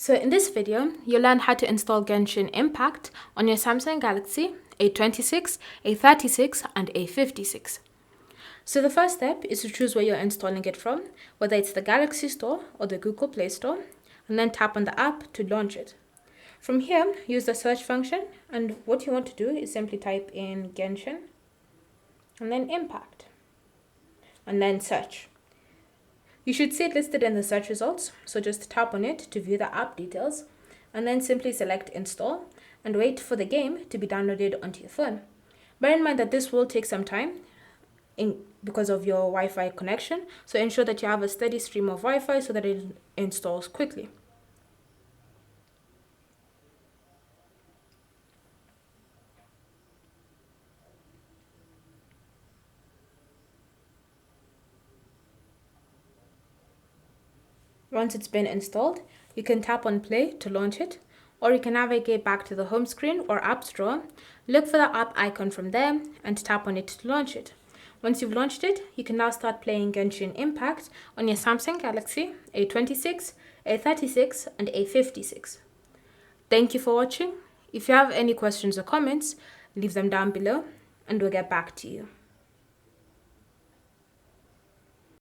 So in this video, you'll learn how to install Genshin Impact on your Samsung Galaxy A26, A36 and A56. So the first step is to choose where you're installing it from, whether it's the Galaxy Store or the Google Play Store, and then tap on the app to launch it. From here, use the search function, and what you want to do is simply type in Genshin and then Impact and then search. You should see it listed in the search results, so just tap on it to view the app details and then simply select install and wait for the game to be downloaded onto your phone. Bear in mind that this will take some time because of your Wi-Fi connection, so ensure that you have a steady stream of Wi-Fi so that it installs quickly. Once it's been installed, you can tap on play to launch it, or you can navigate back to the home screen or app store, look for the app icon from there and tap on it to launch it. Once you've launched it, you can now start playing Genshin Impact on your Samsung Galaxy A26, A36 and A56. Thank you for watching. If you have any questions or comments, leave them down below and we'll get back to you.